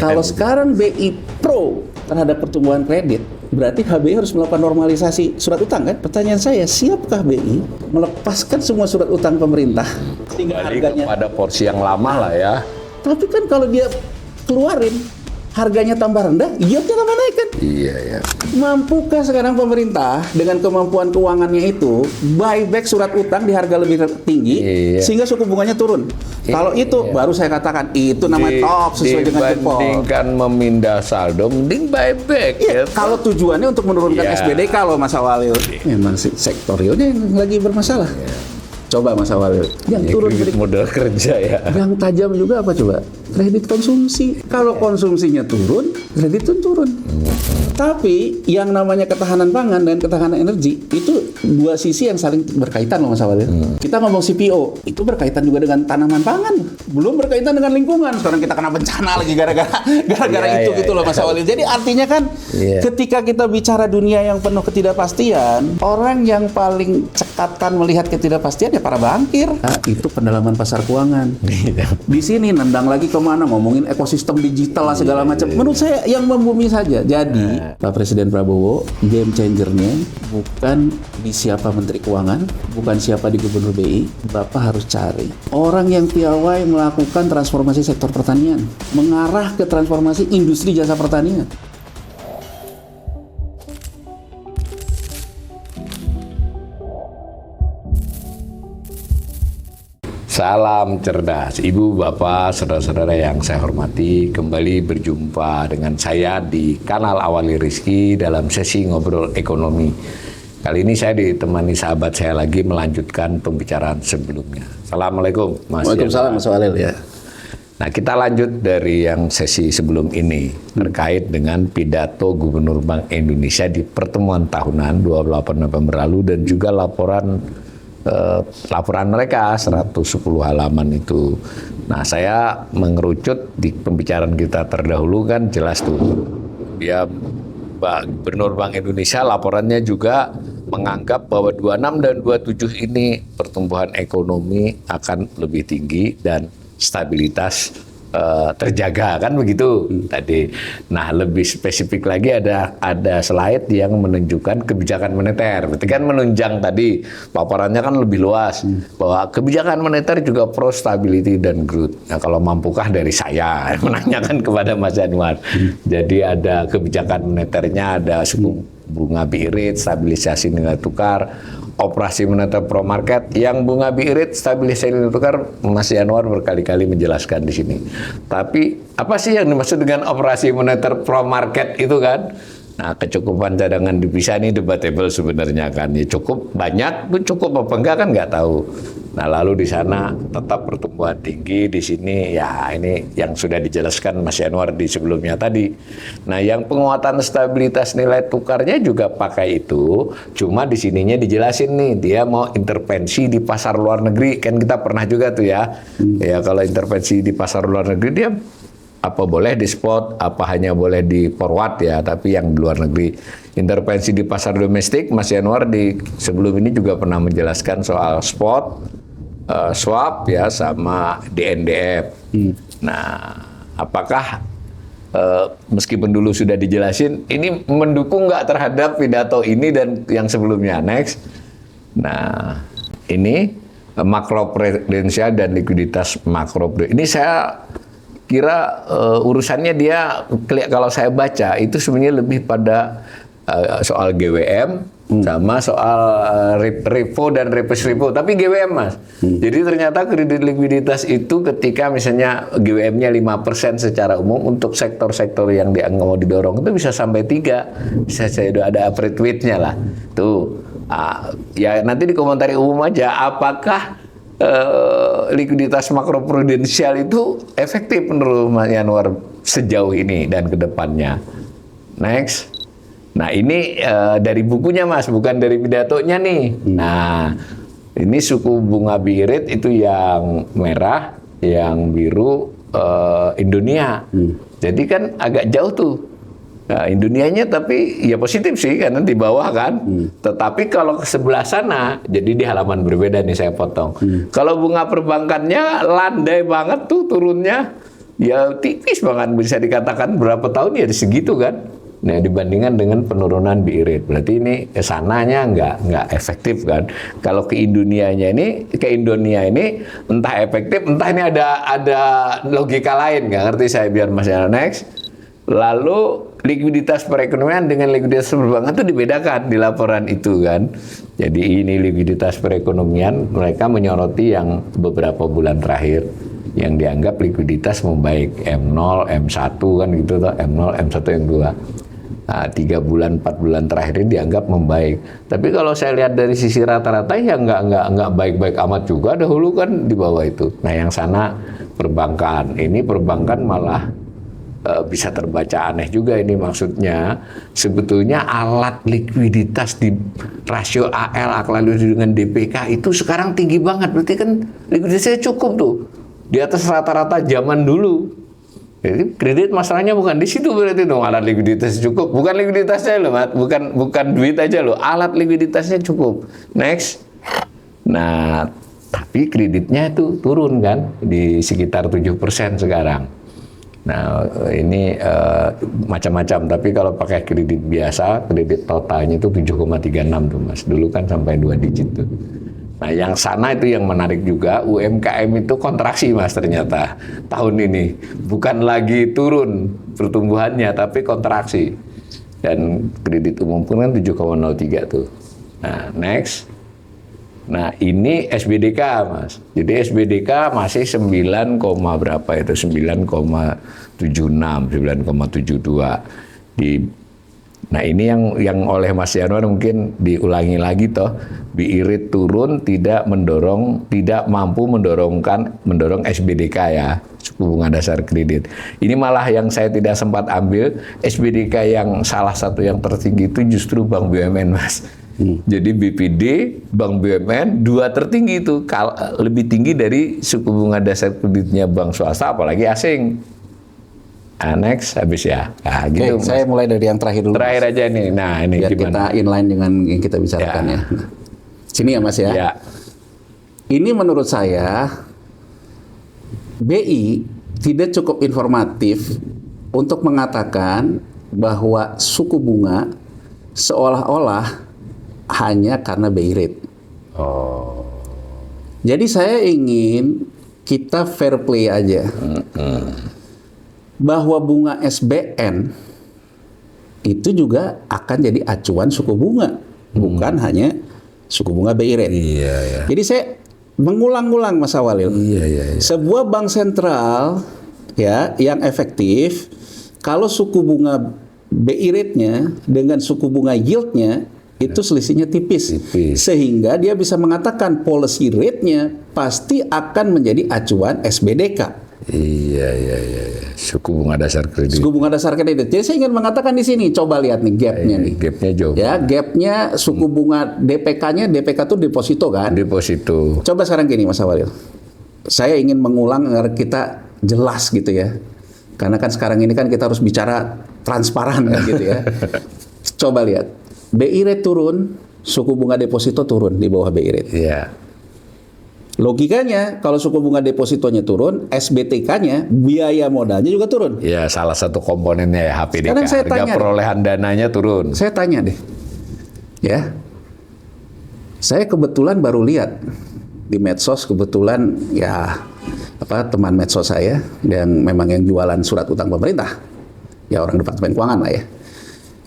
Kalau sekarang BI pro terhadap pertumbuhan kredit, berarti HBI harus melakukan normalisasi surat utang kan? Pertanyaan saya, siapkah BI melepaskan semua surat utang pemerintah? Kembali kepada porsi yang lama lah ya. Tapi kan kalau dia keluarin, harganya tambah rendah, yieldnya tambah naik kan? Iya ya. Mampukah sekarang pemerintah dengan kemampuan keuangannya itu buyback surat utang di harga lebih tinggi sehingga suku bunganya turun? Kalau itu baru saya katakan itu namanya top sesuai dengan jempol. Dibandingkan memindah saldo, mending buyback. Iya, kalau tujuannya untuk menurunkan SBDK kalau Mas Awalil, memang sektor realnya yang lagi bermasalah. Coba Mas Awalil, yang turun modal kerja ya. Yang tajam juga apa coba? Kredit konsumsi. Kalau konsumsinya turun, kredit pun turun. Tapi yang namanya ketahanan pangan dan ketahanan energi itu dua sisi yang saling berkaitan loh Mas Awalil. Kita ngomong CPO, itu berkaitan juga dengan tanaman pangan. Belum berkaitan dengan lingkungan. Sekarang kita kena bencana lagi gara-gara itu gitu loh Mas Awalil. Jadi artinya kan ketika kita bicara dunia yang penuh ketidakpastian, orang yang paling cekatan melihat ketidakpastian ya para bankir. Nah, itu pendalaman pasar keuangan. Di sini nendang lagi kemana, ngomongin ekosistem digital lah segala macam. Menurut saya yang membumi saja. Jadi Pak Presiden Prabowo, game changernya bukan di siapa Menteri Keuangan, bukan siapa di Gubernur BI. Bapak harus cari orang yang piawai melakukan transformasi sektor pertanian, mengarah ke transformasi industri jasa pertanian. Salam cerdas, Ibu, Bapak, saudara-saudara yang saya hormati. Kembali berjumpa dengan saya di kanal Awali Rizky dalam sesi ngobrol ekonomi. Kali ini saya ditemani sahabat saya lagi melanjutkan pembicaraan sebelumnya. Assalamualaikum, Mas. Waalaikumsalam, Mas Walil ya. Nah, kita lanjut dari yang sesi sebelum ini terkait dengan pidato Gubernur Bank Indonesia di pertemuan tahunan 28 November lalu dan juga laporan mereka 110 halaman itu. Nah, saya mengerucut di pembicaraan kita terdahulu kan jelas tuh. Dia Gubernur Bank Indonesia laporannya juga menganggap bahwa 26 dan 27 ini pertumbuhan ekonomi akan lebih tinggi dan stabilitas terjaga kan begitu tadi. Nah, lebih spesifik lagi ada slide yang menunjukkan kebijakan moneter. Berarti kan menunjang tadi paparannya kan lebih luas bahwa kebijakan moneter juga pro stability dan growth. Nah, kalau mampukah dari saya menanyakan kepada Mas Anwar. Jadi ada kebijakan moneternya, ada suku bunga BI rate, stabilisasi nilai tukar, operasi moneter pro market. Yang bunga BI rate, stabilisasi nilai tukar, Mas Anwar berkali-kali menjelaskan di sini. Tapi apa sih yang dimaksud dengan operasi moneter pro market itu kan? Nah, kecukupan cadangan devisa ini debatable sebenarnya kan. Ya cukup banyak, cukup apa enggak kan nggak tahu. Nah, lalu di sana tetap pertumbuhan tinggi, di sini ya ini yang sudah dijelaskan Mas Anwar di sebelumnya tadi. Nah, yang penguatan stabilitas nilai tukarnya juga pakai itu, cuma di sininya dijelasin nih, dia mau intervensi di pasar luar negeri, kan kita pernah juga tuh ya. Ya kalau intervensi di pasar luar negeri dia apa boleh di spot, apa hanya boleh di forward ya, tapi yang di luar negeri. Intervensi di pasar domestik, Mas Anwar di sebelum ini juga pernah menjelaskan soal spot, swap ya, sama DNDF. Nah, apakah meskipun dulu sudah dijelasin, ini mendukung nggak terhadap pidato ini dan yang sebelumnya? Next. Nah, ini makroprudensial dan likuiditas makroprudensial. Ini saya kira urusannya dia, kalau saya baca itu sebenarnya lebih pada soal GWM sama soal repo dan repos repo, tapi GWM Mas. Jadi ternyata kredit likuiditas itu ketika misalnya GWM-nya 5% secara umum untuk sektor-sektor yang dianggap mau didorong itu bisa sampai 3. Bisa saya ada average weight-nya lah. Tuh. Ya nanti di komentari umum aja apakah likuiditas makroprudensial itu efektif menurut Mas Anwar sejauh ini dan ke depannya. Next. Nah, ini dari bukunya Mas, bukan dari pidatonya nih. Nah, ini suku bunga BI rate itu yang merah, yang biru Indonesia. Jadi kan agak jauh tuh. Nah, Indonianya tapi ya positif sih karena di bawah kan. Tetapi kalau ke sebelah sana, jadi di halaman berbeda nih saya potong. Kalau bunga perbankannya landai banget tuh turunnya. ya tipis banget, bisa dikatakan berapa tahun ya segitu kan. Nah, dibandingkan dengan penurunan BI rate, berarti ini kesananya nggak efektif kan. Kalau ke Indonesia ini entah efektif, entah ini ada logika lain, nggak ngerti saya, biar Mas Yana next. Lalu likuiditas perekonomian dengan likuiditas perbankan itu dibedakan di laporan itu kan. Jadi ini likuiditas perekonomian, mereka menyoroti yang beberapa bulan terakhir yang dianggap likuiditas membaik, M0, M1 kan gitu, M0, M1, M2. Nah, 3 bulan, 4 bulan terakhir ini dianggap membaik. Tapi kalau saya lihat dari sisi rata-rata ya nggak baik-baik amat juga, dahulu kan di bawah itu. Nah, yang sana perbankan, ini perbankan malah bisa terbaca aneh juga ini, maksudnya sebetulnya alat likuiditas di rasio AL, akal likuiditas dengan DPK itu sekarang tinggi banget, berarti kan likuiditasnya cukup tuh, di atas rata-rata zaman dulu. Jadi kredit masalahnya bukan di situ, berarti dong alat likuiditas cukup, bukan likuiditasnya loh, bukan duit aja loh, alat likuiditasnya cukup. Next. Nah, tapi kreditnya itu turun kan di sekitar 7% sekarang. Nah, ini macam-macam, tapi kalau pakai kredit biasa, kredit totalnya itu 7,36 tuh Mas. Dulu kan sampai 2 digit tuh. Nah, yang sana itu yang menarik juga, UMKM itu kontraksi Mas ternyata tahun ini. Bukan lagi turun pertumbuhannya, tapi kontraksi. Dan kredit umum pun kan 7,03 tuh. Nah, next. Nah, ini SBDK Mas. Jadi SBDK masih 9, berapa itu? 9,76, 9,72 Nah, ini yang oleh Mas Yanwar mungkin diulangi lagi toh, BI rate turun tidak mampu mendorong SBDK ya, suku bunga dasar kredit. Ini malah yang saya tidak sempat ambil, SBDK yang salah satu yang tertinggi itu justru Bank BUMN Mas. Jadi BPD, Bank BUMN, 2 tertinggi itu, lebih tinggi dari suku bunga dasar kreditnya bank swasta, apalagi asing. Next, habis ya. Nah, gitu, Oke, saya mulai dari yang terakhir dulu. Terakhir aja nih. Nah, ini biar gimana? kita inline dengan yang kita bicarakan ya. Nah, sini ya Mas ya. Ya. Ini menurut saya BI tidak cukup informatif untuk mengatakan bahwa suku bunga seolah-olah hanya karena BI rate. Oh. Jadi saya ingin kita fair play aja. Bahwa bunga SBN itu juga akan jadi acuan suku bunga, bukan hanya suku bunga BI rate. Iya, ya. Jadi saya mengulang-ulang Mas Awalil. Iya. Sebuah bank sentral ya yang efektif, kalau suku bunga BI rate-nya dengan suku bunga yield-nya itu selisihnya tipis. Sehingga dia bisa mengatakan policy rate-nya pasti akan menjadi acuan SBDK. Iya. Suku bunga dasar kredit. Suku bunga dasar kredit. Jadi saya ingin mengatakan di sini, coba lihat nih gap-nya nih. Gap-nya jauh. Ya, gap-nya suku bunga DPK-nya, DPK itu deposito kan? Deposito. Coba sekarang gini Mas Awalil. Saya ingin mengulang agar kita jelas gitu ya. Karena kan sekarang ini kan kita harus bicara transparan kan gitu ya. Coba lihat. BI rate turun, suku bunga deposito turun di bawah BI rate. Iya. Logikanya, kalau suku bunga depositonya turun, SBTK-nya, biaya modalnya juga turun. Ya, salah satu komponennya ya HPDK. Sekarang saya harga tanya perolehan dananya turun. Saya tanya deh, ya, saya kebetulan baru lihat di medsos, kebetulan ya teman medsos saya yang memang yang jualan surat utang pemerintah, ya orang Departemen Keuangan lah ya,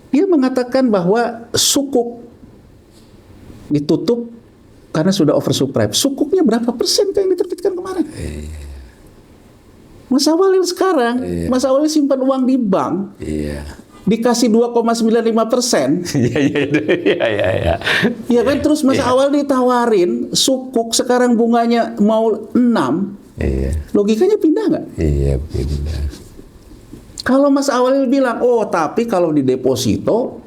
dia mengatakan bahwa sukuk ditutup karena sudah oversubscribe. Sukuknya berapa persen yang diterbitkan kemarin? Mas Awalil sekarang, Mas Awalil simpan uang di bank, dikasih 2,95%. Iya. Ya kan, terus Mas Awalil ditawarin sukuk sekarang bunganya mau 6. Iya. Logikanya pindah nggak? Iya, pindah. Kalau Mas Awalil bilang, oh tapi kalau di deposito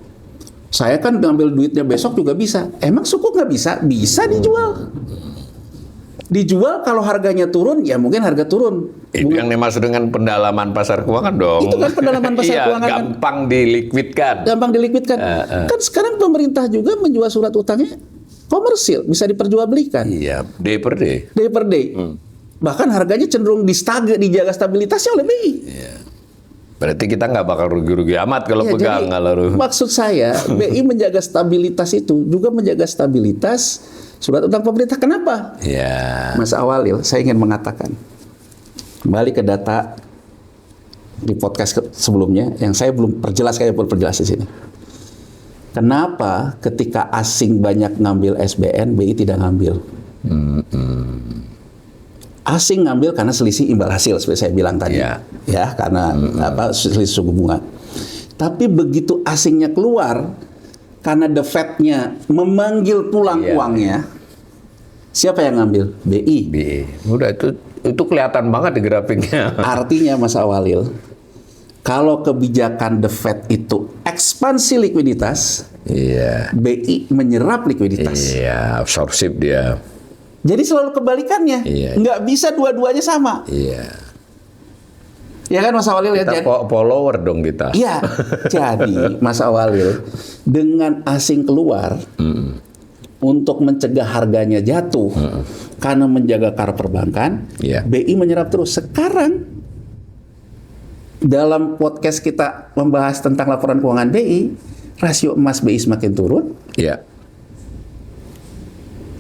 saya kan ngambil duitnya besok juga bisa. Emang sukuk nggak bisa? Bisa dijual. Dijual kalau harganya turun, ya mungkin harga turun. Itu yang dimaksud dengan pendalaman pasar keuangan dong. Itu kan pendalaman pasar keuangan. Gampang dilikuidkan. Gampang dilikuidkan. Kan sekarang pemerintah juga menjual surat utangnya komersil, bisa diperjualbelikan. Iya, day per day. Day per day. Bahkan harganya cenderung dijaga stabilitasnya oleh BI. Berarti kita nggak bakal rugi-rugi amat kalau Ya, pegang. jadi, maksud saya, BI menjaga stabilitas itu juga menjaga stabilitas surat utang pemerintah. Kenapa? Ya. Mas Awalil, saya ingin mengatakan, kembali ke data di podcast sebelumnya, yang saya belum perjelas, kayak perjelas di sini. Kenapa ketika asing banyak ngambil SBN, BI tidak ngambil? Asing ngambil karena selisih imbal hasil, seperti saya bilang tadi, ya, karena selisih suku bunga. Tapi begitu asingnya keluar, karena the Fed-nya memanggil pulang uangnya, siapa yang ngambil? BI. Udah itu kelihatan banget di grafiknya. Artinya Mas Awalil, kalau kebijakan the Fed itu ekspansi likuiditas, BI menyerap likuiditas. Iya, absorbsif dia. Jadi selalu kebalikannya, nggak bisa dua-duanya sama. Ya kan Mas Awalil? Kita follower dong kita. Iya, jadi Mas Awalil, dengan asing keluar untuk mencegah harganya jatuh karena menjaga kar perbankan, BI menyerap terus. Sekarang dalam podcast kita membahas tentang laporan keuangan BI, rasio emas BI semakin turun.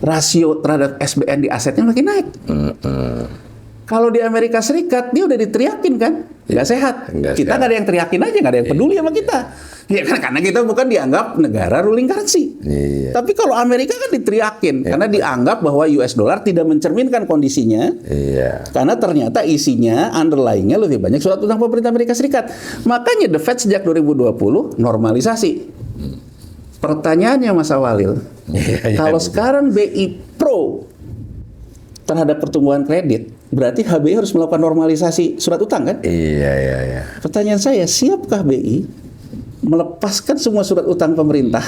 Rasio terhadap SBN di asetnya makin naik. Kalau di Amerika Serikat, dia udah diteriakin kan, nggak sehat. Kita nggak ada yang teriakin aja, nggak ada yang peduli sama kita. Ya kan, karena kita bukan dianggap negara ruling currency. Tapi kalau Amerika kan diteriakin, karena dianggap bahwa US dollar tidak mencerminkan kondisinya. Karena ternyata isinya, underlying-nya lebih banyak surat utang pemerintah Amerika Serikat. Makanya The Fed sejak 2020 normalisasi. Pertanyaannya Mas Awalil, kalau sekarang BI pro terhadap pertumbuhan kredit, berarti HBI harus melakukan normalisasi surat utang kan? Pertanyaan saya, siapkah BI melepaskan semua surat utang pemerintah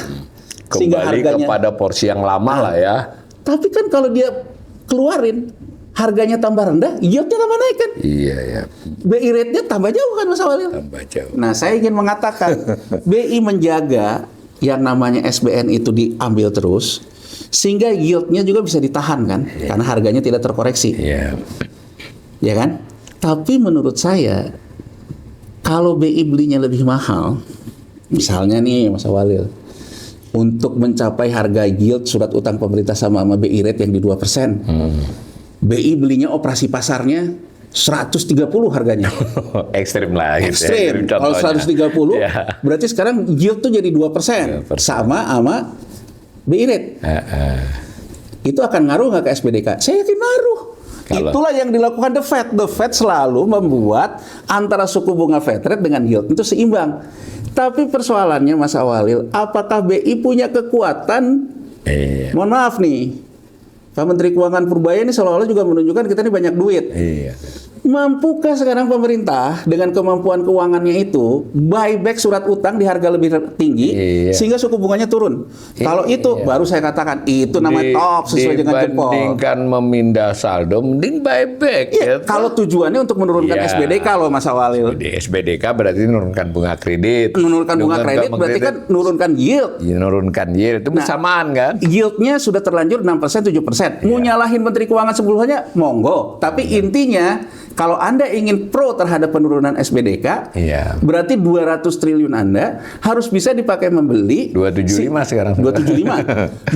sehingga Kembali harganya kepada porsi yang lama lah ya. Tapi kan kalau dia keluarin harganya tambah rendah, yieldnya tambah naik kan? BI rate-nya tambah jauh kan Mas Awalil? Tambah jauh. Nah, saya ingin mengatakan BI menjaga yang namanya SBN itu diambil terus, sehingga yieldnya juga bisa ditahan kan, karena harganya tidak terkoreksi. Ya kan? Tapi menurut saya, kalau BI belinya lebih mahal, misalnya nih Mas Awalil, untuk mencapai harga yield surat utang pemerintah sama BI rate yang di 2%, BI belinya operasi pasarnya 130 harganya. Ekstrim lah. Ekstrim. Kalau 130, berarti sekarang yield tuh jadi 2%. Sama BI rate. Itu akan ngaruh nggak ke SBDK? Saya yakin ngaruh. Itulah yang dilakukan The Fed. The Fed selalu membuat antara suku bunga Fed rate dengan yield itu seimbang. Tapi persoalannya Mas Awalil, apakah BI punya kekuatan? Mohon maaf nih, Pak Menteri Keuangan Purbaya ini seolah-olah juga menunjukkan kita ini banyak duit. Mampukah sekarang pemerintah dengan kemampuan keuangannya itu buyback surat utang di harga lebih tinggi sehingga suku bunganya turun? Kalau itu baru saya katakan itu namanya top sesuai dengan jempol. Dibandingkan memindah saldo, mending buyback. Kalau tujuannya untuk menurunkan SBDK loh Mas Awalil. Di SBDK berarti menurunkan bunga kredit. Menurunkan bunga kredit berarti kan menurunkan yield. Menurunkan yield itu bersamaan kan? Yieldnya sudah terlanjur 6%, 7%. Mau nyalahin Menteri Keuangan sebelumnya, monggo. Tapi intinya, kalau Anda ingin pro terhadap penurunan SBDK, berarti 200 triliun Anda harus bisa dipakai membeli 275 sekarang. 275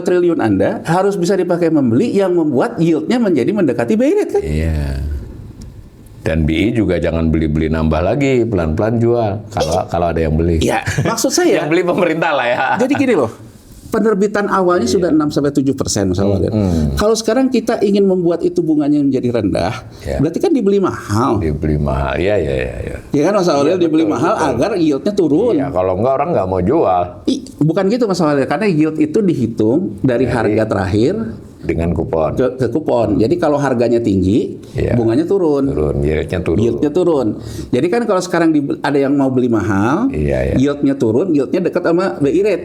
triliun Anda harus bisa dipakai membeli yang membuat yieldnya menjadi mendekati BI rate kan? Dan BI juga jangan beli-beli nambah lagi, pelan-pelan jual kalau ada yang beli. Ya, maksud saya yang beli pemerintah lah ya. Jadi gini loh, penerbitan awalnya sudah 6-7% misalnya. Kalau sekarang kita ingin membuat itu bunganya menjadi rendah, berarti kan dibeli mahal. Dibeli mahal, ya. Ya kan Mas Awalil, dibeli mahal agar yieldnya turun. Kalau enggak orang nggak mau jual. Bukan gitu Mas Awalil, karena yield itu dihitung dari harga terakhir dengan kupon. Ke kupon. Jadi kalau harganya tinggi, bunganya turun. Yieldnya turun. Jadi kan kalau sekarang ada yang mau beli mahal, yieldnya turun, yieldnya dekat sama BI rate.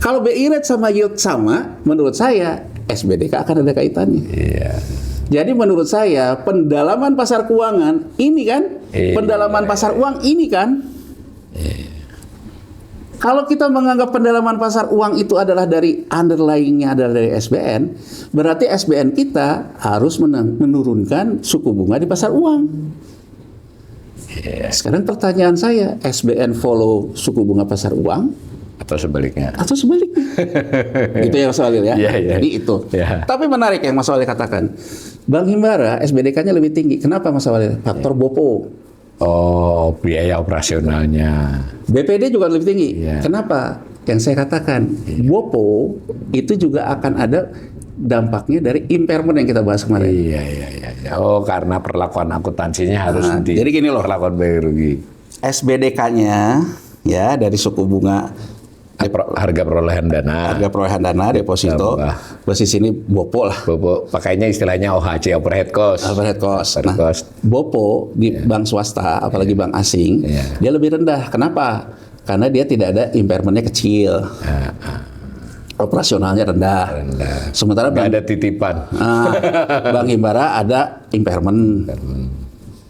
Kalau BI rate sama yield sama, menurut saya SBDK akan ada kaitannya. Jadi menurut saya pendalaman pasar keuangan ini kan, pendalaman pasar uang ini kan, Kalau kita menganggap pendalaman pasar uang itu adalah dari underlying-nya adalah dari SBN, berarti SBN kita harus menurunkan suku bunga di pasar uang. Sekarang pertanyaan saya, SBN follow suku bunga pasar uang Atau sebaliknya? atau sebaliknya? Itu ya Mas Walil ya. Iya. Jadi itu. Iya. Tapi menarik yang Mas Walil katakan. Bank Himbara SBDK-nya lebih tinggi. Kenapa Mas Walil? Faktor BOPO. Oh, biaya operasionalnya. BPD juga lebih tinggi. Iya. Kenapa? Yang saya katakan, BOPO itu juga akan ada dampaknya dari impairment yang kita bahas kemarin. Iya. Oh, karena perlakuan akuntansinya harus jadi gini loh. perlakuan bayar rugi. SBDK-nya ya dari suku bunga Harga perolehan dana. harga perolehan dana deposito plus di sini BOPO lah. Bobo, pakainya istilahnya OHC, overhead cost. Overhead cost. Overhead Nah, cost. BOPO di bank swasta, apalagi bank asing, dia lebih rendah. Kenapa? Karena dia tidak ada impairment-nya kecil. Operasionalnya rendah. Sementara Nggak bank, ada titipan. Bank Himbara ada impairment.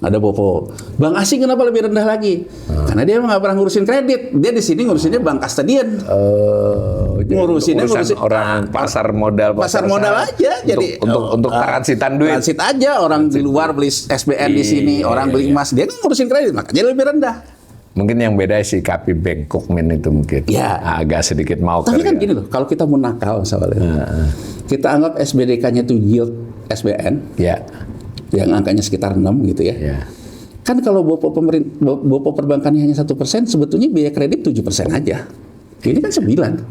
Ada BOPO. Bank asing kenapa lebih rendah lagi? Karena dia nggak pernah ngurusin kredit. Dia di sini ngurusinnya bank custodian. Ngurusinnya Urusan orang pasar modal modal aja. Jadi untuk transitan duit. transit aja, orang di luar beli SBN di sini, orang beli emas, dia kan ngurusin kredit, makanya lebih rendah. Mungkin yang beda si Kapi Bangkokmin itu mungkin Ya. agak sedikit mau. Tapi kan gini loh, kalau kita mau nakal misalnya, kita anggap SBDK-nya itu yield SBN, Ya. yang angkanya sekitar 6 gitu ya. Ya. Kan kalau BOPO perbankannya hanya 1%, sebetulnya biaya kredit 7% aja. Ini kan 9.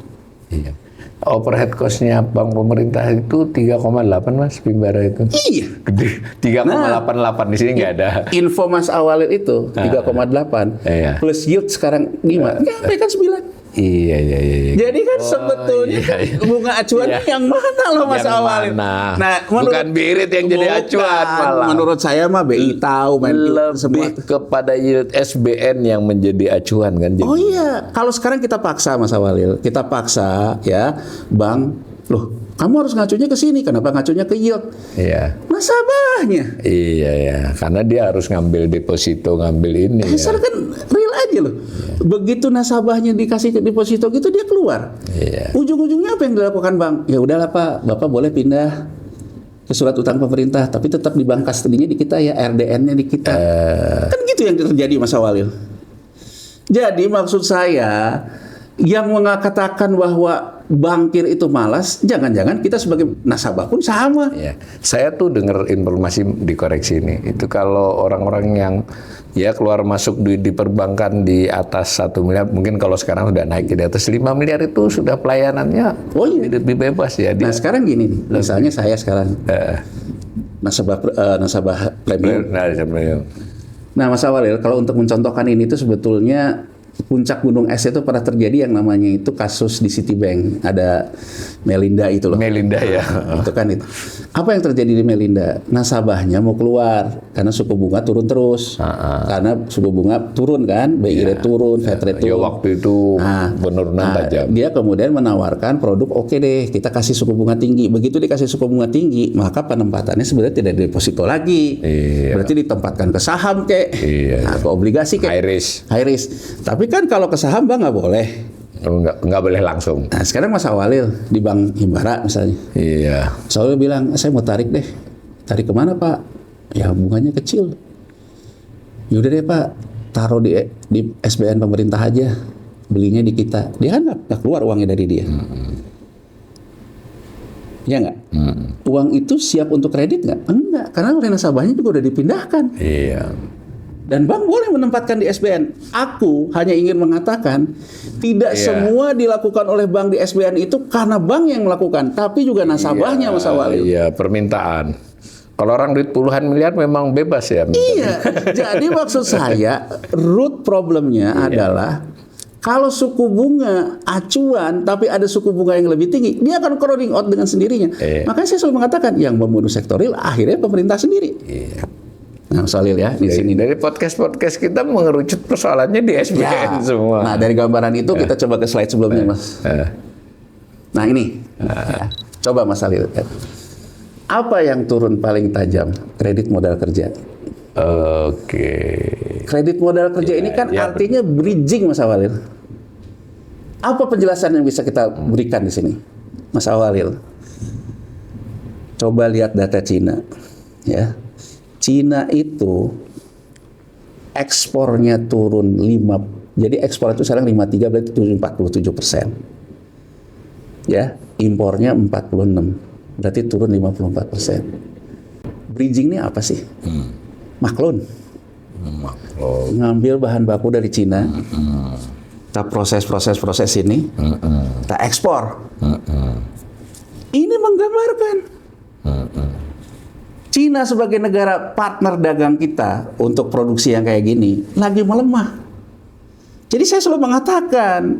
Iya. Overhead cost-nya bank pemerintah itu 3,8 Mas Himbara itu. Iya. Gede. 3,88 di sini nggak ada. Info Mas Awalil itu 3,8 Iya. plus yield sekarang 5. Nggak, kan 9. Iya. Jadi kan sebetulnya iya. bunga acuannya yang mana loh Mas Yang Awalil? mana? Nah, Bukan BIRIT yang jadi acuan malah. Menurut saya mah BI tahu main semua. Lebih kepada yield SBN yang menjadi acuan kan. Jadi, Oh iya, kalau sekarang kita paksa Mas Awalil, kita paksa ya, bank, loh kamu harus ngacunya ke sini, kenapa ngacunya ke yield? Iya. Nasabahnya. Iya. Karena dia harus ngambil deposito, ngambil ini. Sekarang kan real aja loh. Begitu nasabahnya dikasih ke deposito gitu dia keluar. Iya. Ujung-ujungnya apa yang dilakukan bank? Ya udahlah Pak, Bapak boleh pindah ke surat utang pemerintah, tapi tetap di bank custody-nya di kita ya, RDN-nya di kita. Kan gitu yang terjadi Mas Awalil. Jadi maksud saya yang mengatakan bahwa bankir itu malas, jangan-jangan kita sebagai nasabah pun sama. Iya. Saya tuh dengar informasi dikoreksi ini. Itu kalau orang-orang yang ya keluar masuk di perbankan di atas 1 miliar, mungkin kalau sekarang sudah naik di atas 5 miliar itu sudah pelayanannya lebih bebas ya. Nah sekarang gini nih, misalnya saya sekarang nasabah premium. Nah Mas Awalil, kalau untuk mencontohkan ini tuh sebetulnya puncak gunung es itu pernah terjadi yang namanya itu kasus di Citibank, ada Melinda itu loh. Melinda ya. Itu kan itu. Apa yang terjadi di Melinda? Nasabahnya mau keluar karena suku bunga turun terus. Karena suku bunga turun kan, BI rate turun, Fed rate Ya turun. waktu itu penurunan tajam. Dia kemudian menawarkan produk oke deh, kita kasih suku bunga tinggi. Begitu dikasih suku bunga tinggi, maka penempatannya sebenarnya tidak deposito lagi. Iya. Berarti ditempatkan ke saham kek, ke obligasi kek. High risk. High risk. Tapi kan kalau ke saham Bang nggak boleh. Nggak boleh langsung. Nah sekarang Mas Awalil di Bank Himbara misalnya. Iya. Mas Awalil bilang, saya mau tarik deh. Tarik kemana Pak? Ya bunganya kecil. Yaudah deh Pak, taruh di SBN pemerintah aja. Belinya di kita. Dia kan nggak keluar uangnya dari dia. Ya nggak? Uang itu siap untuk kredit nggak? Enggak, karena oleh nasabahnya juga udah dipindahkan. Iya. Dan bank boleh menempatkan di SBN. Aku hanya ingin mengatakan tidak semua dilakukan oleh bank di SBN itu karena bank yang melakukan, tapi juga nasabahnya Mas Awalil. Iya, permintaan. Kalau orang duit puluhan miliar memang bebas ya. Iya. Jadi maksud saya root problemnya adalah kalau suku bunga acuan tapi ada suku bunga yang lebih tinggi, dia akan crowding out dengan sendirinya. Makanya saya selalu mengatakan yang membunuh sektor real akhirnya pemerintah sendiri. Iya. Nah, Solil ya di sini. Dari podcast kita mengerucut persoalannya di SBN semua. Nah, dari gambaran itu kita coba ke slide sebelumnya, Mas. Nah, ini. Ya. Coba Mas Solil. Apa yang turun paling tajam? Kredit modal kerja. Oke. Kredit modal kerja ini kan artinya bridging Mas Awalil. Apa penjelasan yang bisa kita berikan di sini, Mas Awalil? Coba lihat data Cina, ya. Cina itu ekspornya turun 5, jadi ekspor itu sekarang 53 berarti 47%. Ya, impornya 46, berarti turun 54%. Bridging ini apa sih? Maklun. Ngambil bahan baku dari Cina, kita proses ini, kita ekspor. Ini menggambarkan Cina sebagai negara partner dagang kita untuk produksi yang kayak gini lagi melemah. Jadi saya selalu mengatakan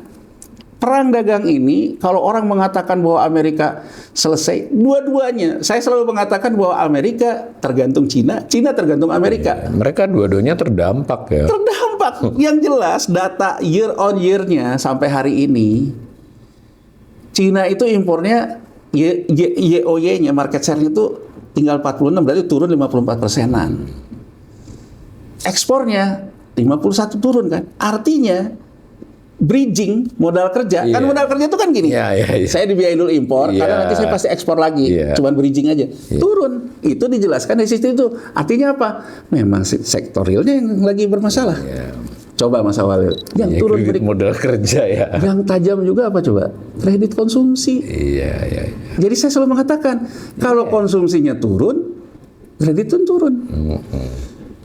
perang dagang ini, kalau orang mengatakan bahwa Amerika selesai, dua-duanya. Saya selalu mengatakan bahwa Amerika tergantung Cina, Cina tergantung Amerika. Mereka dua-duanya terdampak ya. Terdampak. Yang jelas data year on year-nya sampai hari ini, Cina itu impornya YOY-nya, market share-nya itu tinggal 46, berarti turun 54%-an. Ekspornya 51 turun kan. Artinya bridging modal kerja, kan modal kerja itu kan gini. Saya dibiayain dulu impor, karena nanti saya pasti ekspor lagi. Cuman bridging aja. Turun. Itu dijelaskan di situ itu. Artinya apa? Memang sektor realnya yang lagi bermasalah. Coba Mas Awalil, yang turun kredit modal kerja ya. Yang tajam juga apa coba? Kredit konsumsi. Jadi saya selalu mengatakan, kalau konsumsinya turun, kredit pun turun.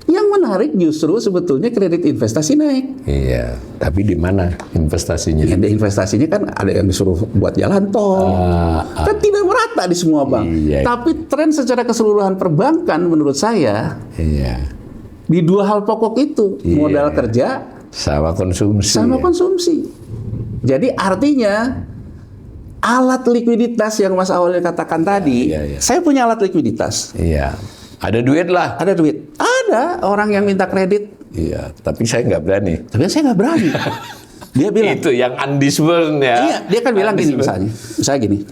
Yang menarik justru sebetulnya kredit investasi naik. Iya, tapi di mana investasinya? Yang investasinya kan ada yang disuruh buat jalan tol. Kan tidak merata di semua bank. Tapi tren secara keseluruhan perbankan menurut saya, di dua hal pokok itu, modal kerja sama konsumsi. Jadi artinya alat likuiditas yang Mas Awalil katakan tadi, saya punya alat likuiditas. Ada duit lah. Ada duit. Ada orang yang minta kredit. Tapi saya nggak berani. Dia bilang itu yang undisbursed ya. Iya, dia kan bilang gini misalnya gini.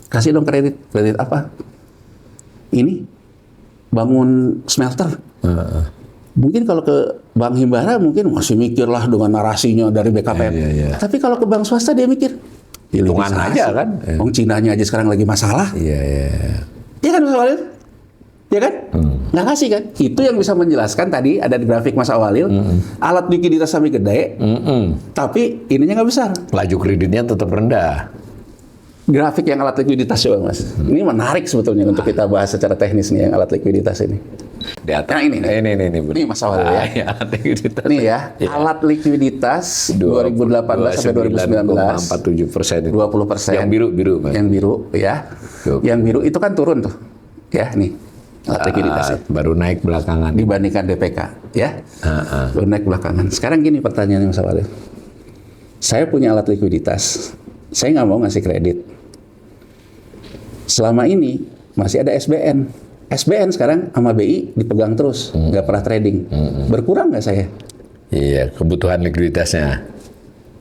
Kasih dong kredit apa? Ini bangun smelter. Mungkin kalau ke Bank Himbara mungkin masih mikir lah dengan narasinya dari BKPM. Tapi kalau ke bank swasta dia mikir hitungan aja kan. Cinanya aja sekarang lagi masalah. Iya kan Mas Awalil? Ya kan? Nggak kasih kan? Itu yang bisa menjelaskan tadi ada di grafik Mas Awalil, alat likuiditas kami gede, tapi ininya nggak besar. Laju kreditnya tetap rendah. Grafik yang alat likuiditas coba Mas. Ini menarik sebetulnya untuk kita bahas secara teknis nih yang alat likuiditas ini. Di atas. Nah ini Mas Awalil ya. Alat likuiditas. Nih ya, alat likuiditas 2018 sampai 2019. 47%. Yang biru Mas. Yang biru ya. Yang biru itu kan turun tuh. Ya nih. Alat likuiditas baru naik belakangan dibandingkan DPK ya. Baru naik belakangan. Sekarang gini pertanyaannya Mas Awalil. Saya punya alat likuiditas. Saya nggak mau ngasih kredit. Selama ini masih ada SBN. SBN sekarang sama BI dipegang terus, nggak pernah trading. Berkurang nggak saya? Iya, kebutuhan likuiditasnya.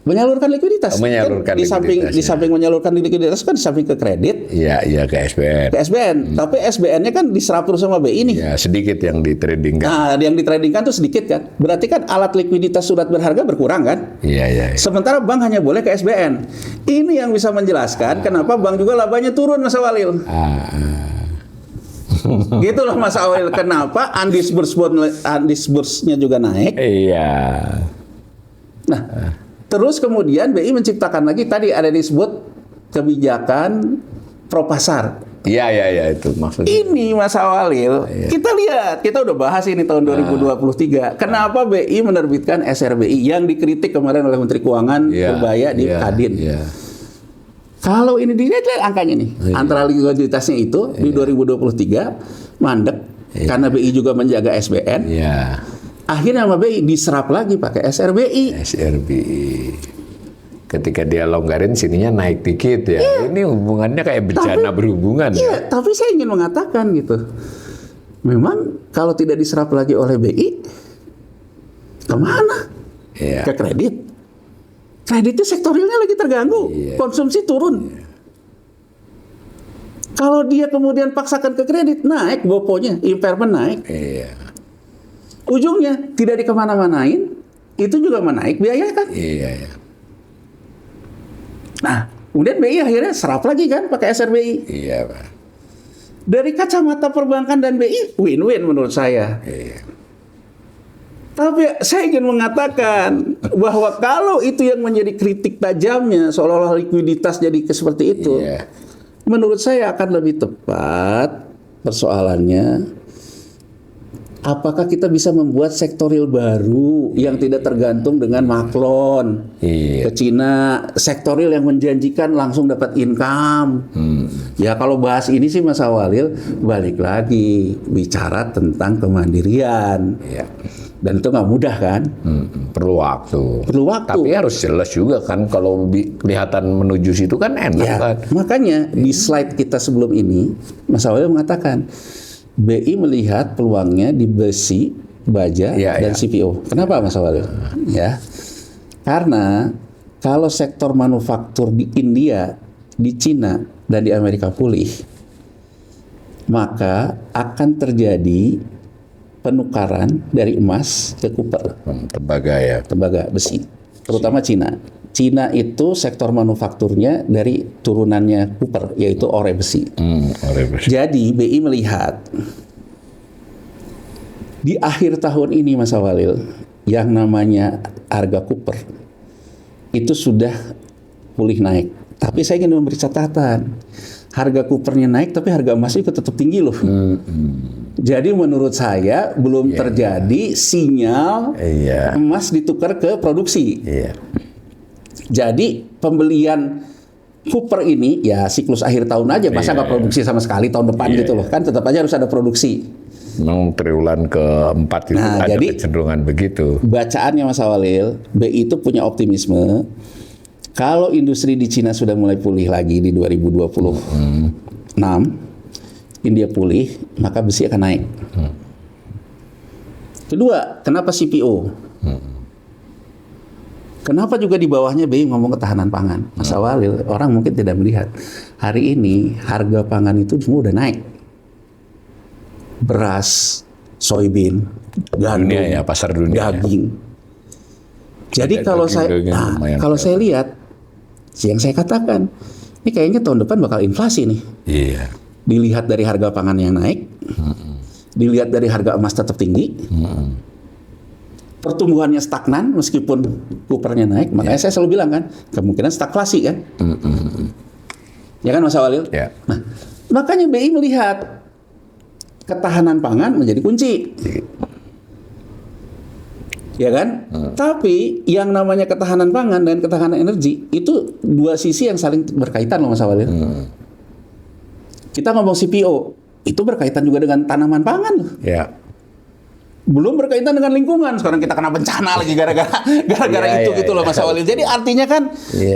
Menyalurkan likuiditas. Menyalurkan kan, di samping menyalurkan likuiditas kan di samping ke kredit. Iya ke SBN. Ke SBN. Tapi SBN-nya kan diserap terus sama BI nih. Ya, sedikit yang ditradingkan. Nah, yang ditradingkan tuh sedikit kan. Berarti kan alat likuiditas surat berharga berkurang kan? Iya. Sementara bank hanya boleh ke SBN. Ini yang bisa menjelaskan kenapa bank juga labanya turun Mas Awalil. Gitu loh Mas Awalil. Kenapa undisbursed-nya juga naik? Iya. Nah, terus kemudian BI menciptakan lagi tadi ada disebut kebijakan pro pasar. Iya itu maksudnya. Ini Mas Awalil, kita lihat, kita udah bahas ini tahun 2023. Kenapa BI menerbitkan SRBI yang dikritik kemarin oleh Menteri Keuangan Purbaya di Kadin. Kalau ini dilihat angkanya nih, antara likuiditasnya itu di 2023 mandek karena BI juga menjaga SBN. Akhirnya sama BI diserap lagi pakai SRBI. Ketika dia longgarin sininya naik dikit ya. Ini hubungannya kayak bencana berhubungan. Iya, tapi saya ingin mengatakan gitu. Memang kalau tidak diserap lagi oleh BI, kemana? Ke kredit. Kreditnya sektorialnya lagi terganggu. Konsumsi turun. Kalau dia kemudian paksakan ke kredit, naik boponya, impairment naik. Ujungnya tidak dikemana-manain, itu juga menaik biaya kan? Nah, kemudian BI akhirnya serap lagi kan pakai SRBI. Iya, Pak. Dari kacamata perbankan dan BI win-win menurut saya. Iya. Tapi saya ingin mengatakan bahwa kalau itu yang menjadi kritik tajamnya seolah-olah likuiditas jadi seperti itu, Iya. menurut saya akan lebih tepat persoalannya. Apakah kita bisa membuat sektoril baru yang tidak tergantung dengan maklon Iya. ke Cina, sektoril yang menjanjikan langsung dapat income. Ya kalau bahas ini sih Mas Awalil balik lagi bicara tentang kemandirian. Iya. Dan itu nggak mudah kan? Perlu waktu. Perlu waktu. Tapi harus jelas juga kan kalau kelihatan menuju situ kan enak Ya, kan. makanya di slide kita sebelum ini Mas Awalil mengatakan BI melihat peluangnya di besi, baja, Ya, dan ya. CPO. Kenapa Mas Awalil? Ya, karena kalau sektor manufaktur di India, di Cina, dan di Amerika pulih, maka akan terjadi penukaran dari emas ke copper, Tembaga ya. tembaga besi, terutama Cina. Cina itu sektor manufakturnya dari turunannya copper, yaitu ore besi. Jadi BI melihat di akhir tahun ini Mas Awalil yang namanya harga copper itu sudah pulih naik. Tapi saya ingin memberi catatan, harga coppernya naik tapi harga emasnya itu tetap tinggi loh. Jadi menurut saya belum terjadi sinyal Iya. emas ditukar ke produksi. Iya. Jadi pembelian copper ini ya siklus akhir tahun aja, masa nggak produksi sama sekali tahun depan gitu loh, kan tetap aja harus ada produksi. Memang triwulan keempat itu Nah, ada jadi kecenderungan begitu. bacaannya Mas Awalil, BI itu punya optimisme kalau industri di Cina sudah mulai pulih lagi di 2026, India pulih, maka besi akan naik. Kedua, kenapa CPO? Kenapa juga di bawahnya BI ngomong ketahanan pangan? Mas Awalil, orang mungkin tidak melihat. Hari ini harga pangan itu semua udah naik. Beras, soybean, gandum, Dunia ya, pasar dunia. daging. Jadi Ada kalau daging-daging saya lumayan kalau kelihatan. saya lihat, yang saya katakan, ini kayaknya tahun depan bakal inflasi nih. Iya. Dilihat dari harga pangan yang naik, dilihat dari harga emas tetap tinggi, pertumbuhannya stagnan meskipun coppernya naik, makanya saya selalu bilang kan, kemungkinan stagflasi kan. Ya kan Mas Awalil? Ya. Nah, makanya BI melihat ketahanan pangan menjadi kunci. Ya kan? Tapi yang namanya ketahanan pangan dan ketahanan energi itu dua sisi yang saling berkaitan loh Mas Awalil. Kita ngomong CPO, itu berkaitan juga dengan tanaman pangan loh. Ya. Belum berkaitan dengan lingkungan. Sekarang kita kena bencana lagi gara-gara Iya, itu iya, gitu loh iya. Mas Awalil. Jadi artinya kan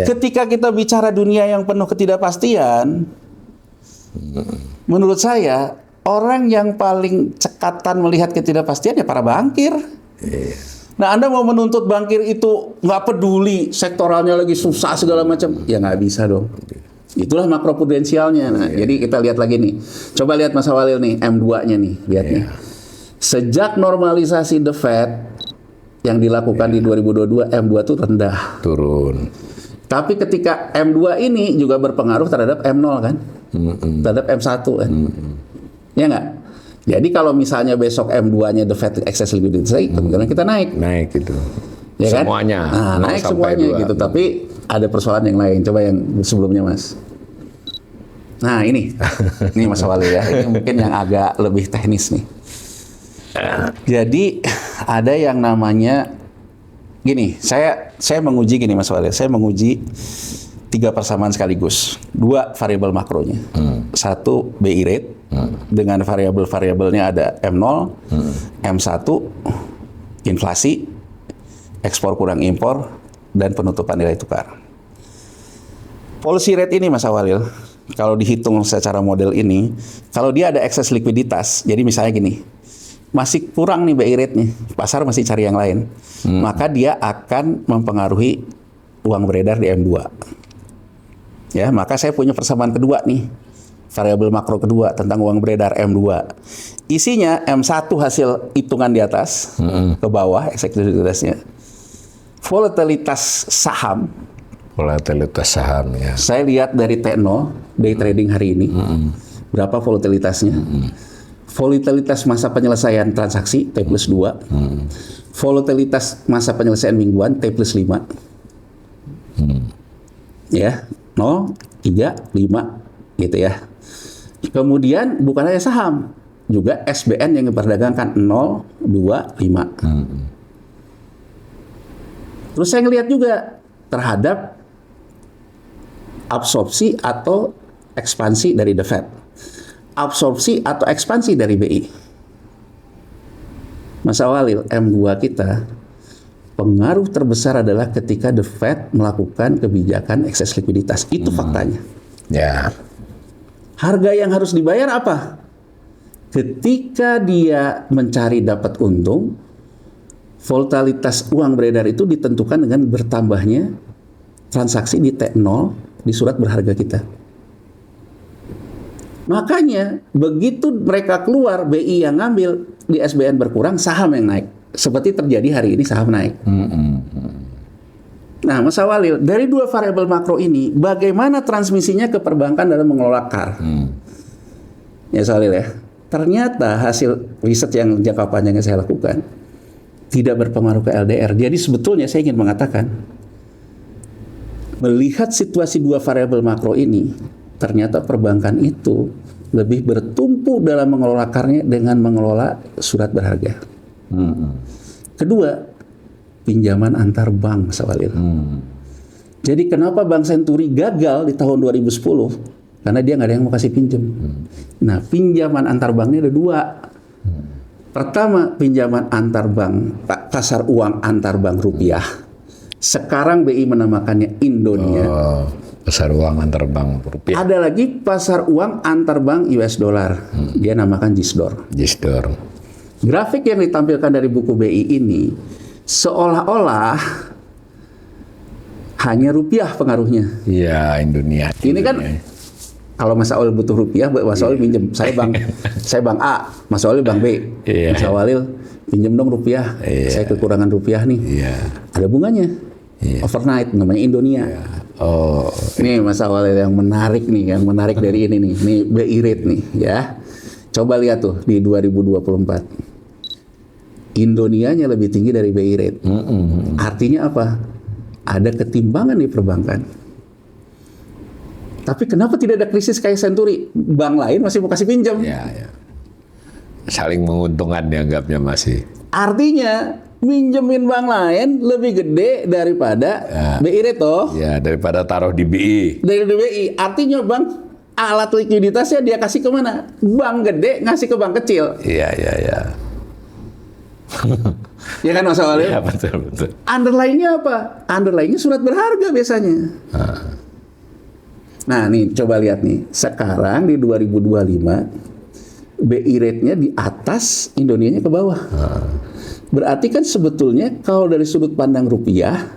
ketika kita bicara dunia yang penuh ketidakpastian, menurut saya orang yang paling cekatan melihat ketidakpastian ya para bankir. Nah, Anda mau menuntut bankir itu nggak peduli sektoralnya lagi susah segala macam, ya nggak bisa dong. Itulah makroprudensialnya. Nah, jadi kita lihat lagi nih. Coba lihat Mas Awalil nih, M2-nya nih, lihat nih. Sejak normalisasi The Fed yang dilakukan di 2022, M2 itu rendah. Turun. Tapi ketika M2 ini juga berpengaruh terhadap M0 kan? Terhadap M1 kan? Ya nggak? Jadi kalau misalnya besok M2-nya The Fed excess liquidity, kemungkinan kita naik. Naik gitu. Ya kan? Semuanya. Nah, 0 naik sampai semuanya 2. gitu. Tapi ada persoalan yang lain. Coba yang sebelumnya Mas. Nah ini. Ini Mas Awalil ya. Ini mungkin yang agak lebih teknis nih. Jadi ada yang namanya gini, saya menguji gini Mas Walid, saya menguji 3 persamaan sekaligus, 2 variabel makronya, 1 BI rate dengan variabel-variabelnya ada M0, M1, inflasi, ekspor kurang impor, dan penutupan nilai tukar. Policy rate ini Mas Awalil, kalau dihitung secara model ini, kalau dia ada excess likuiditas, jadi misalnya gini, masih kurang nih BI rate-nya, pasar masih cari yang lain, maka dia akan mempengaruhi uang beredar di M2. Ya, maka saya punya persamaan kedua nih, variabel makro kedua tentang uang beredar M2. Isinya M1 hasil hitungan di atas, ke bawah, excess likuiditasnya. Volatilitas saham Volatilitas sahamnya. Saya lihat dari T0 day trading hari ini, berapa volatilitasnya. Volatilitas masa penyelesaian transaksi T plus 2. Volatilitas masa penyelesaian mingguan T plus 5. Ya, 0, 3, 5 gitu ya. Kemudian bukan hanya saham, juga SBN yang diperdagangkan 0, 2, 5. Terus saya ngelihat juga terhadap absorpsi atau ekspansi dari The Fed. Absorpsi atau ekspansi dari BI. Mas Awalil, M2 kita, pengaruh terbesar adalah ketika The Fed melakukan kebijakan ekses likuiditas. Itu faktanya. Ya. Harga yang harus dibayar apa? Ketika dia mencari dapat untung, volatilitas uang beredar itu ditentukan dengan bertambahnya transaksi di T0 di surat berharga kita. Makanya begitu mereka keluar, BI yang ngambil, di SBN berkurang, saham yang naik. Seperti terjadi hari ini, saham naik. Nah, Mas Awalil, dari dua variabel makro ini, bagaimana transmisinya ke perbankan dalam mengelola CAR? Ya, Mas Awalil ya. Ternyata hasil riset yang jangka panjang yang saya lakukan tidak berpengaruh ke LDR. Jadi sebetulnya saya ingin mengatakan, melihat situasi dua variabel makro ini, ternyata perbankan itu lebih bertumpu dalam mengelola CAR-nya dengan mengelola surat berharga. Kedua, pinjaman antar bank, Mas Walid. Jadi kenapa Bank Senturi gagal di tahun 2010? Karena dia nggak ada yang mau kasih pinjam. Nah, pinjaman antar banknya ada dua. Pertama, pinjaman antar bank, pasar uang antar bank rupiah. Sekarang BI menamakannya Indonia. Pasar uang antar bank rupiah. Ada lagi pasar uang antar bank US dollar. Dia namakan JISDOR. Grafik yang ditampilkan dari buku BI ini seolah-olah hanya rupiah pengaruhnya. Iya, Indonia. Ini kan kalau Mas Awalil butuh rupiah, Mas Awalil pinjam. Saya bank A, Mas Awalil bank B. Mas Awalil pinjam dong rupiah. Saya kekurangan rupiah nih. Ada bunganya. Overnight namanya Indonia. Ini Mas Awalil yang menarik nih, yang menarik dari ini nih. Ini BI rate nih ya. Coba lihat tuh di 2024. Indonianya lebih tinggi dari BI rate. Artinya apa? Ada ketimbangan di perbankan. Tapi kenapa tidak ada krisis kayak Senturi? Bank lain masih mau kasih pinjam. Ya. Saling menguntungkan dianggapnya masih. Artinya minjemin bank lain lebih gede daripada BI rate toh. Ya, daripada taruh di BI. Dari BI. Artinya bank alat likuiditasnya dia kasih kemana? Bank gede ngasih ke bank kecil. Iya. Ya kan Mas Awalil? Iya, betul. Underline-nya apa? Underline-nya surat berharga biasanya. Nah, nih coba lihat nih. Sekarang di 2025 BI rate-nya di atas, Indonianya ke bawah. Berarti kan sebetulnya kalau dari sudut pandang rupiah,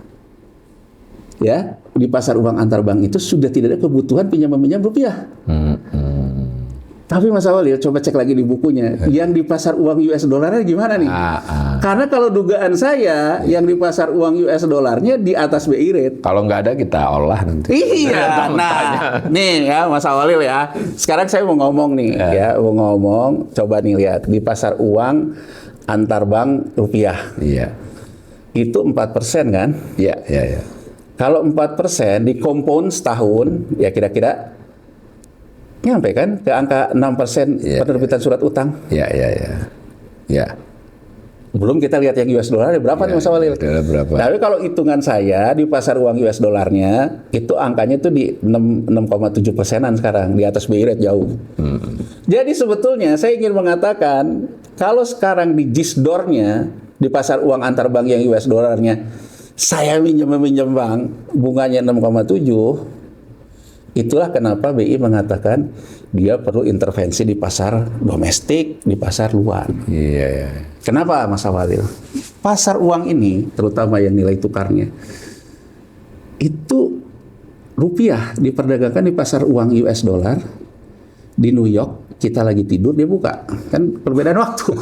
ya di pasar uang antar bank itu sudah tidak ada kebutuhan pinjam-meminjam rupiah. Tapi Mas Awalil coba cek lagi di bukunya, yang di pasar uang US dollarnya gimana nih? Karena kalau dugaan saya, yang di pasar uang US dollarnya di atas BI rate. Kalau nggak ada kita olah nanti. Iya, nah, nih ya Mas Awalil ya. Sekarang saya mau ngomong nih, mau ngomong. Coba nih lihat di pasar uang antar bank rupiah. Iya. Itu 4% kan? Iya. Kalau 4% di compound setahun, ya kira-kira nyampe kan ke angka 6% penerbitan surat utang. Iya. Belum kita lihat yang US dollar berapa nih Mas Awalil? Berapa? Tapi kalau hitungan saya di pasar uang US dollarnya itu angkanya tuh di 6,7%-an sekarang, di atas BI rate jauh. Jadi sebetulnya saya ingin mengatakan kalau sekarang di JISDOR-nya di pasar uang antar bank yang US dollarnya saya meminjam bank bunganya 6,7, itulah kenapa BI mengatakan dia perlu intervensi di pasar domestik, di pasar luar. Iya. Kenapa Mas Awalil? Pasar uang ini, terutama yang nilai tukarnya, itu rupiah diperdagangkan di pasar uang US dollar di New York. Kita lagi tidur, dia buka. Kan perbedaan waktu.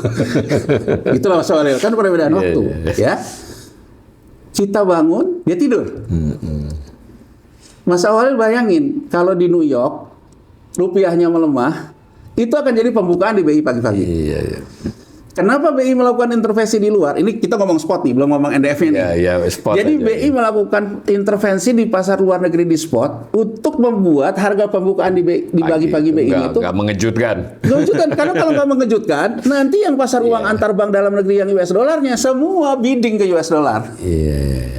Itulah Mas Awalil, kan perbedaan waktu. Ya. Kita bangun, dia tidur. Mas Awalil bayangin kalau di New York rupiahnya melemah, itu akan jadi pembukaan di BI pagi-pagi. Iya. Kenapa BI melakukan intervensi di luar? Ini kita ngomong spot nih, belum ngomong NDF-nya nih. Iya, spot Jadi aja. BI melakukan intervensi di pasar luar negeri di spot untuk membuat harga pembukaan di pagi-pagi BI itu nggak mengejutkan. mengejutkan. Karena kalau nggak mengejutkan, nanti yang pasar uang antar bank dalam negeri yang US dollarnya semua bidding ke US dollar. Iya.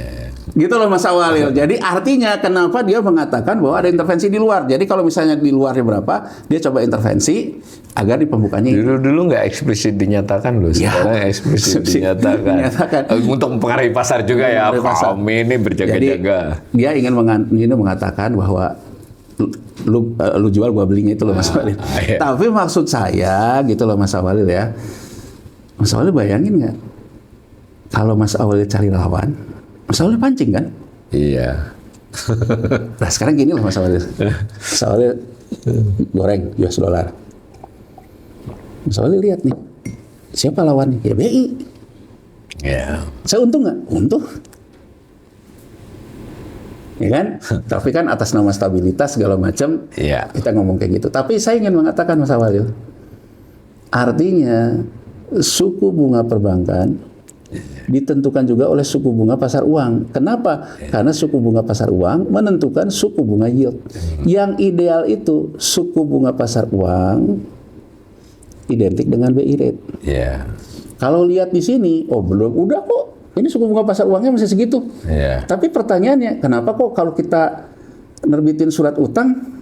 Gitu loh Mas Awalil. Jadi artinya kenapa dia mengatakan bahwa ada intervensi di luar. Jadi kalau misalnya di luarnya berapa, dia coba intervensi agar di pembukanya Dulu nggak eksplisit dinyatakan loh, sekarang eksplisit dinyatakan. Untuk mempengaruhi pasar juga ya, kami ini berjaga-jaga. Jadi dia ingin mengatakan bahwa lu jual gua belinya itu loh Mas Awalil. Iya. Tapi maksud saya gitu loh Mas Awalil ya. Mas Awalil bayangin nggak kalau Mas Awalil cari lawan, Mas Awalil pancing kan? Iya. Nah sekarang gini loh Mas Awalil. Mas Awalil goreng US dollar. Mas Awalil lihat nih, siapa lawannya? Ya BI. Iya. Saya untung nggak? Untung. Ya kan? Tapi kan atas nama stabilitas segala macam, Iya. kita ngomong kayak gitu. Tapi saya ingin mengatakan Mas Awalil, artinya suku bunga perbankan ditentukan juga oleh suku bunga pasar uang. Kenapa? Karena suku bunga pasar uang menentukan suku bunga yield. Yang ideal itu suku bunga pasar uang identik dengan BI rate. Iya. Kalau lihat di sini, oh belum, udah kok. Ini suku bunga pasar uangnya masih segitu. Iya. Tapi pertanyaannya, kenapa kok kalau kita nerbitin surat utang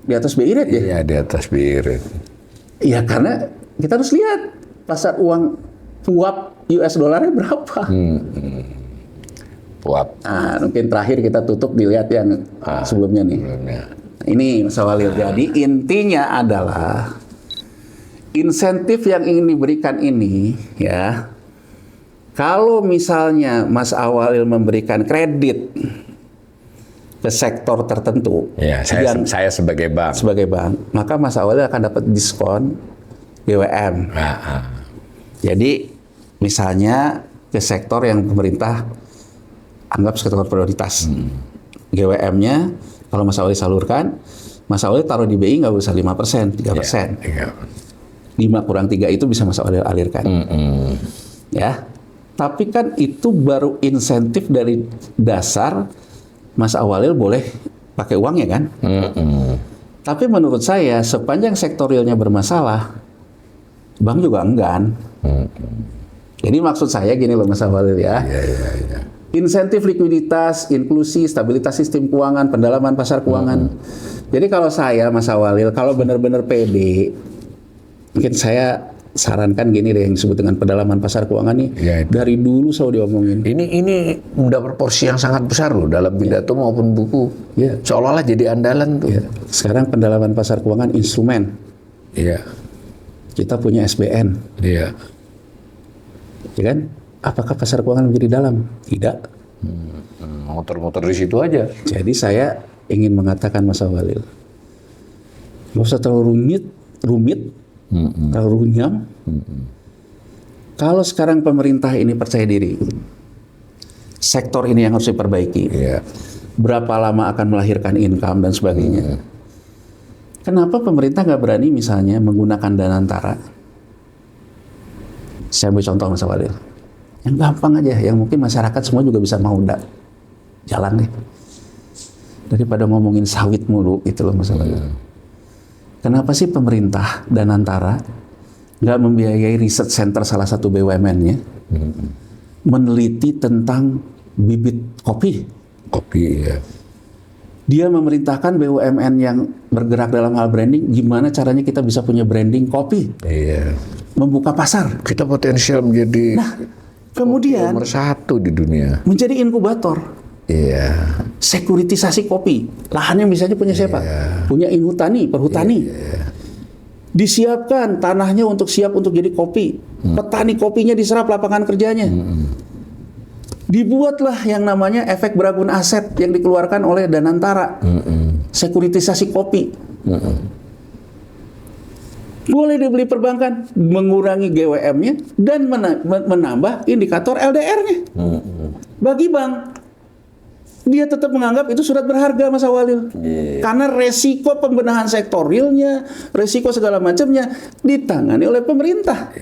di atas BI rate ya? Iya, di atas BI rate. Ya karena kita harus lihat pasar uang uap US dollarnya berapa. Puap. Nah, mungkin terakhir kita tutup dilihat yang sebelumnya nih. Nah, ini Mas Awalil. Jadi intinya adalah insentif yang ingin diberikan ini ya. Kalau misalnya Mas Awalil memberikan kredit ke sektor tertentu, Ya, saya sebagai bank. maka Mas Awalil akan dapat diskon GWM. Jadi misalnya ke sektor yang pemerintah anggap sektor prioritas, GWM-nya kalau Mas Awalil salurkan, Mas Awalil taruh di BI nggak usah 5%, 3%. Iya. 5 kurang 3 itu bisa Mas Awalil alirkan. Ya. Tapi kan itu baru insentif dari dasar Mas Awalil boleh pakai uangnya kan? Tapi menurut saya sepanjang sektorialnya bermasalah, bank juga enggan. Jadi maksud saya gini loh Mas Awalil ya. Iya. Insentif likuiditas, inklusi, stabilitas sistem keuangan, pendalaman pasar keuangan. Jadi kalau saya Mas Awalil, kalau benar-benar pede, mungkin saya sarankan gini deh yang disebut dengan pendalaman pasar keuangan nih. Ya, dari dulu selalu diomongin. Ini mendapat porsi yang sangat besar loh dalam pidato maupun buku. Ya. Seolah-olah jadi andalan tuh. Ya. Sekarang pendalaman pasar keuangan instrumen. Iya. Kita punya SBN. Iya. Ya kan? Apakah pasar keuangan menjadi dalam? Tidak. Motor-motor di situ aja. Jadi saya ingin mengatakan Mas Awalil, nggak usah terlalu rumit, terlalu runyam. Kalau sekarang pemerintah ini percaya diri, sektor ini yang harus diperbaiki. Iya. Berapa lama akan melahirkan income dan sebagainya. Kenapa pemerintah nggak berani misalnya menggunakan dana antara? Saya ambil contoh Mas Awalil. Yang gampang aja, yang mungkin masyarakat semua juga bisa mau jalan deh. Daripada ngomongin sawit mulu gitu loh Mas Awalil. Kenapa sih pemerintah dan antara nggak membiayai riset center salah satu BUMN-nya meneliti tentang bibit kopi? Kopi ya. Dia memerintahkan BUMN yang bergerak dalam hal branding, gimana caranya kita bisa punya branding kopi? Iya. Membuka pasar. Kita potensial menjadi Kemudian nomor 1 di dunia. menjadi inkubator. Iya. Sekuritisasi kopi. Lahannya misalnya punya siapa? Punya Inhutani, Perhutani. Disiapkan tanahnya untuk siap untuk jadi kopi. Petani kopinya diserap lapangan kerjanya. Dibuatlah yang namanya efek beragun aset yang dikeluarkan oleh Danantara. Sekuritisasi kopi. Boleh dibeli perbankan, mengurangi GWM-nya dan menambah indikator LDR-nya. Bagi bank. dia tetap menganggap itu surat berharga, Mas Awalil. Karena resiko pembenahan sektor realnya, resiko segala macamnya ditangani oleh pemerintah.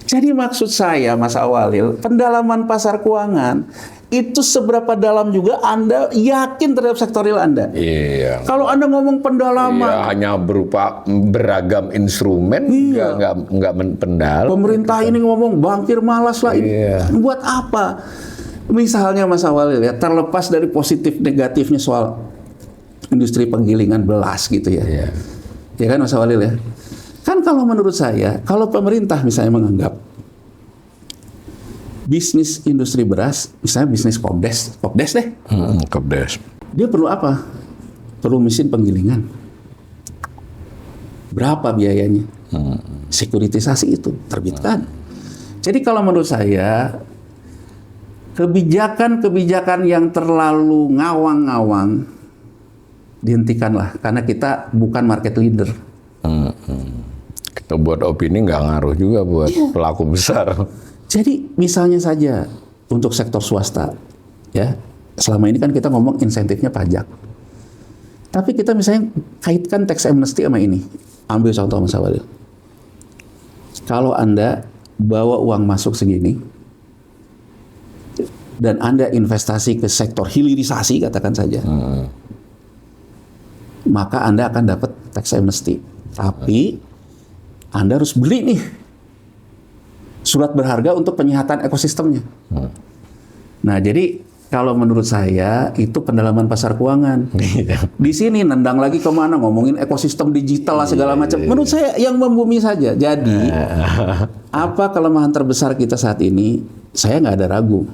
Jadi maksud saya, Mas Awalil, pendalaman pasar keuangan itu seberapa dalam juga Anda yakin terhadap sektor real Anda. Iya. Kalau Anda ngomong pendalaman, Iya, hanya berupa beragam instrumen, nggak pendalam. pemerintah ini ngomong bankir malas lah, ini buat apa? Misalnya Mas Awalil ya, terlepas dari positif negatifnya soal industri penggilingan belas gitu ya. Ya kan Mas Awalil ya. Kan kalau menurut saya, kalau pemerintah misalnya menganggap bisnis industri beras, misalnya bisnis Kopdes deh. Kopdes. Dia perlu apa? Perlu mesin penggilingan. Berapa biayanya? Sekuritisasi itu terbitkan. Jadi kalau menurut saya kebijakan-kebijakan yang terlalu ngawang-ngawang dihentikanlah, karena kita bukan market leader. Kita buat opini nggak ngaruh juga buat pelaku besar. Jadi misalnya saja untuk sektor swasta, ya selama ini kan kita ngomong insentifnya pajak, tapi kita misalnya kaitkan tax amnesty sama ini. Ambil contoh Mas Awalil, kalau Anda bawa uang masuk segini dan Anda investasi ke sektor hilirisasi katakan saja, maka Anda akan dapat tax amnesty. Tapi Anda harus beli nih surat berharga untuk penyihatan ekosistemnya. Nah, jadi kalau menurut saya itu pendalaman pasar keuangan. Di sini nendang lagi kemana, ngomongin ekosistem digital lah segala macam. Menurut saya yang membumi saja. Jadi apa kelemahan terbesar kita saat ini? Saya nggak ada ragu.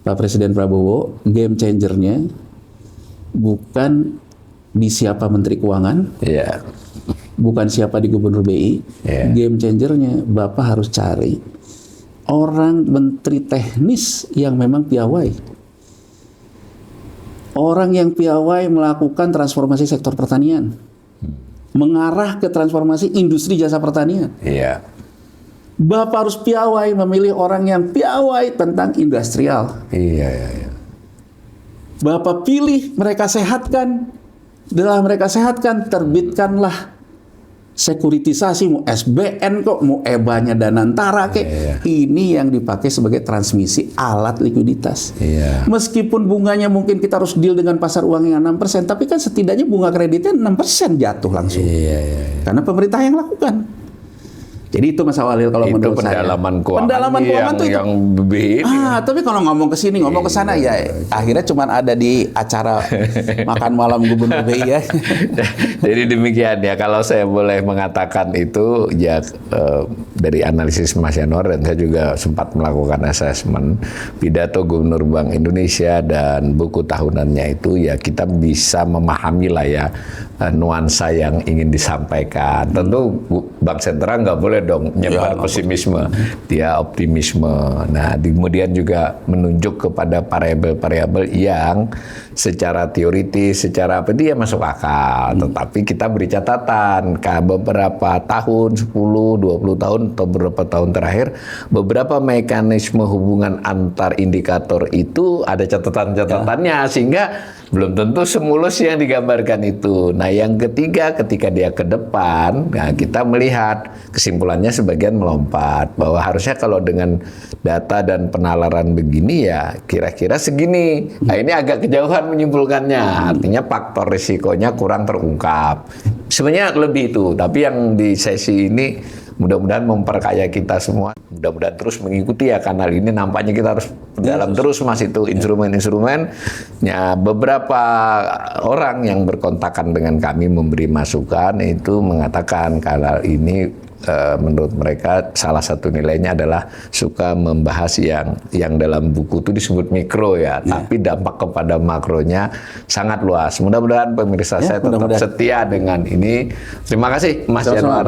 Pak Presiden Prabowo, game changernya bukan di siapa Menteri Keuangan, bukan siapa di Gubernur BI. Game changernya Bapak harus cari orang menteri teknis yang memang piawai. Orang yang piawai melakukan transformasi sektor pertanian. Mengarah ke transformasi industri jasa pertanian. Bapak harus piawai memilih orang yang piawai tentang industrial. Bapak pilih, mereka sehatkan. Setelah mereka sehatkan, terbitkanlah sekuritisasi, mau SBN kok, mau EBA-nya Danantara kek. Ini yang dipakai sebagai transmisi alat likuiditas. Meskipun bunganya mungkin kita harus deal dengan pasar uang yang 6%, tapi kan setidaknya bunga kreditnya 6% jatuh langsung. Karena pemerintah yang lakukan. Jadi itu Mas Awalil kalau itu menurut saya. Pendalaman keuangan tuh yang BI. Tapi kalau ngomong ke sini, ngomong ke sana ya akhirnya cuma ada di acara makan malam Gubernur BI ya. Jadi demikian ya, kalau saya boleh mengatakan itu ya dari analisis Mas Yanuar, dan saya juga sempat melakukan asesmen pidato Gubernur Bank Indonesia dan buku tahunannya itu, ya kita bisa memahami lah ya nuansa yang ingin disampaikan. Tentu Bank Sentral nggak boleh dong nyebar pesimisme, dia optimisme. Nah, kemudian juga menunjuk kepada variabel-variabel yang secara teoritis, secara apa dia masuk akal. Tetapi kita beri catatan, beberapa tahun, 10, 20 tahun atau beberapa tahun terakhir, beberapa mekanisme hubungan antar indikator itu ada catatan-catatannya, sehingga belum tentu semulus yang digambarkan itu. Nah, yang ketiga, ketika dia ke depan, nah kita melihat kesimpulannya sebagian melompat bahwa harusnya kalau dengan data dan penalaran begini ya kira-kira segini. Nah, ini agak kejauhan menyimpulkannya. Artinya faktor risikonya kurang terungkap. Sebenarnya lebih itu, tapi yang di sesi ini mudah-mudahan memperkaya kita semua. Mudah-mudahan terus mengikuti ya kanal ini. Nampaknya kita harus dalam terus Mas itu instrumen-instrumen. Ya, beberapa orang yang berkontakan dengan kami memberi masukan itu mengatakan kanal ini menurut mereka salah satu nilainya adalah suka membahas yang dalam buku itu disebut mikro ya, tapi dampak kepada makronya sangat luas. Mudah-mudahan pemirsa saya tetap setia dengan ini. Terima kasih Mas Yanuar.